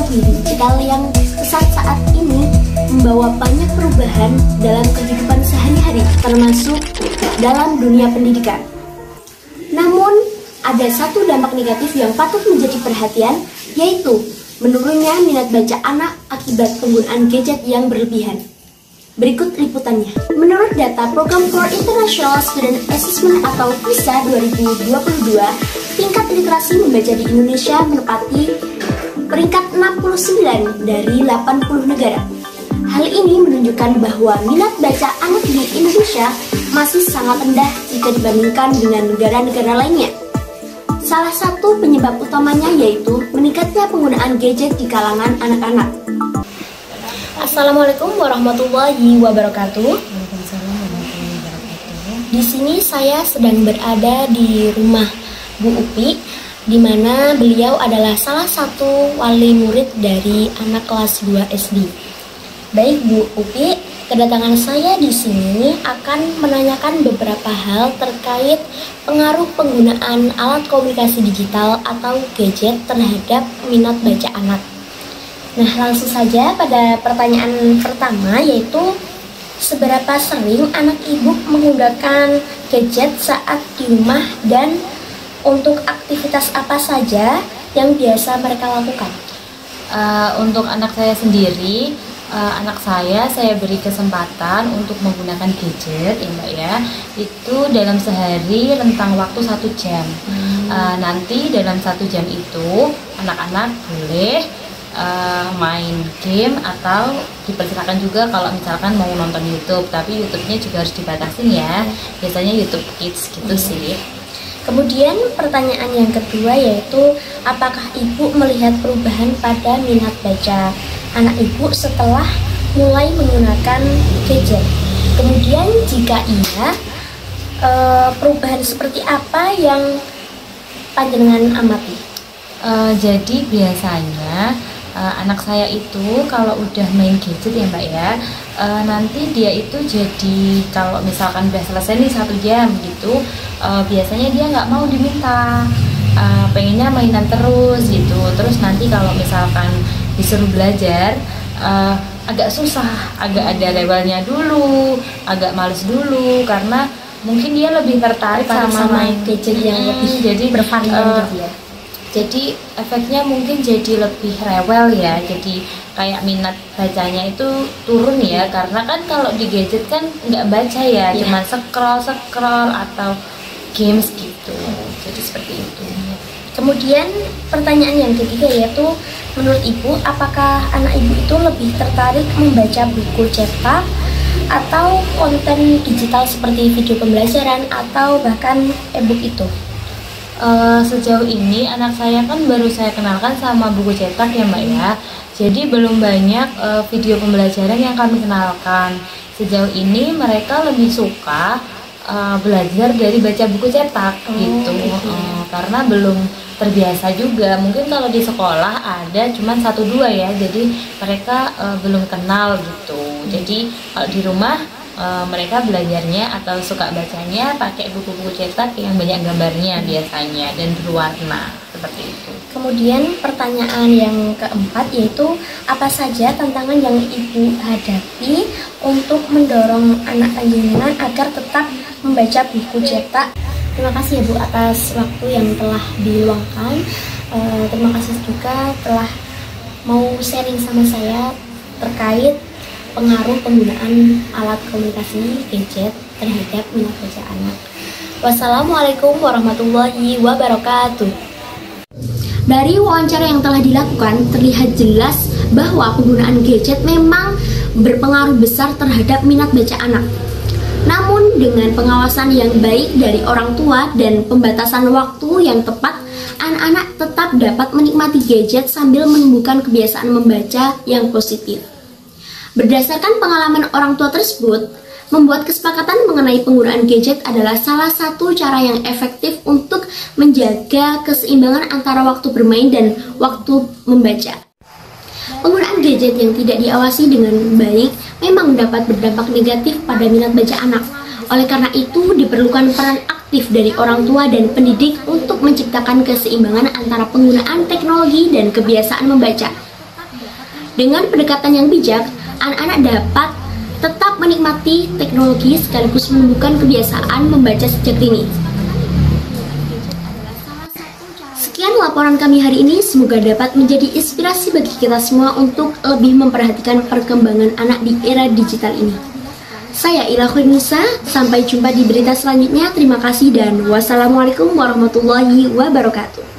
teknologi digital yang pesat saat ini membawa banyak perubahan dalam kehidupan sehari-hari, termasuk dalam dunia pendidikan. Namun, ada satu dampak negatif yang patut menjadi perhatian, yaitu menurunnya minat baca anak akibat penggunaan gadget yang berlebihan. Berikut liputannya. Menurut data Program for International Student Assessment atau PISA 2022, tingkat literasi membaca di Indonesia menempati peringkat 69 dari 80 negara. Hal ini menunjukkan bahwa minat baca anak di Indonesia masih sangat rendah jika dibandingkan dengan negara-negara lainnya. Salah satu penyebab utamanya yaitu meningkatnya penggunaan gadget di kalangan anak-anak. Assalamualaikum warahmatullahi wabarakatuh. Di sini saya sedang berada di rumah Bu Upi, di mana beliau adalah salah satu wali murid dari anak kelas 2 SD. Baik Bu Upi, kedatangan saya di sini akan menanyakan beberapa hal terkait pengaruh penggunaan alat komunikasi digital atau gadget terhadap minat baca anak. Nah, langsung saja pada pertanyaan pertama, yaitu seberapa sering anak ibu menggunakan gadget saat di rumah dan untuk aktivitas apa saja yang biasa mereka lakukan? Untuk anak saya sendiri, anak saya beri kesempatan untuk menggunakan gadget ya Mbak ya, itu dalam sehari rentang waktu 1 jam. Nanti dalam 1 jam itu anak-anak boleh main game atau dipersilakan juga kalau misalkan mau nonton YouTube, tapi YouTube-nya juga harus dibatasin ya, biasanya YouTube Kids gitu sih. Kemudian pertanyaan yang kedua yaitu apakah ibu melihat perubahan pada minat baca anak ibu setelah mulai menggunakan gadget? Kemudian jika iya, perubahan seperti apa yang panjenengan amati? Jadi biasanya anak saya itu kalau udah main gadget ya Mbak ya, nanti dia itu jadi kalau misalkan udah selesai nih 1 jam gitu, biasanya dia nggak mau diminta, pengennya mainan terus gitu. Terus nanti kalau misalkan disuruh belajar, agak susah, agak ada rewelnya dulu, agak males dulu, karena mungkin dia lebih tertarik sama main gadget yang lebih jadi bervarian gitu ya. Jadi efeknya mungkin jadi lebih rewel ya, jadi kayak minat bacanya itu turun ya, karena kan kalau di gadget kan nggak baca ya, cuman scroll atau games gitu, jadi seperti itu. Kemudian pertanyaan yang ketiga yaitu menurut ibu apakah anak ibu itu lebih tertarik membaca buku cetak atau konten digital seperti video pembelajaran atau bahkan e-book itu? Sejauh ini anak saya kan baru saya kenalkan sama buku cetak ya Mbak ya, jadi belum banyak video pembelajaran yang kami kenalkan. Sejauh ini mereka lebih suka belajar dari baca buku cetak gitu. Karena belum terbiasa juga, mungkin kalau di sekolah ada cuman 1-2 ya, jadi mereka belum kenal gitu. Jadi kalau di rumah mereka belajarnya atau suka bacanya pakai buku-buku cetak yang banyak gambarnya biasanya dan berwarna seperti itu. Kemudian pertanyaan yang keempat yaitu apa saja tantangan yang ibu hadapi untuk mendorong anak panjenengan agar tetap membaca buku cetak? Terima kasih ya Bu atas waktu yang telah diluangkan. Terima kasih juga telah mau sharing sama saya terkait pengaruh penggunaan alat komunikasi gadget terhadap minat baca anak. Wassalamualaikum warahmatullahi wabarakatuh. Dari wawancara yang telah dilakukan terlihat jelas bahwa penggunaan gadget memang berpengaruh besar terhadap minat baca anak. Namun dengan pengawasan yang baik dari orang tua dan pembatasan waktu yang tepat, anak-anak tetap dapat menikmati gadget sambil menumbuhkan kebiasaan membaca yang positif. Berdasarkan pengalaman orang tua tersebut, membuat kesepakatan mengenai penggunaan gadget adalah salah satu cara yang efektif untuk menjaga keseimbangan antara waktu bermain dan waktu membaca. Penggunaan gadget yang tidak diawasi dengan baik memang dapat berdampak negatif pada minat baca anak. Oleh karena itu, diperlukan peran aktif dari orang tua dan pendidik untuk menciptakan keseimbangan antara penggunaan teknologi dan kebiasaan membaca. Dengan pendekatan yang bijak, anak-anak dapat tetap menikmati teknologi sekaligus menumbuhkan kebiasaan membaca sejak dini. Sekian laporan kami hari ini, semoga dapat menjadi inspirasi bagi kita semua untuk lebih memperhatikan perkembangan anak di era digital ini. Saya Ila Khairunnisa, sampai jumpa di berita selanjutnya. Terima kasih dan wassalamualaikum warahmatullahi wabarakatuh.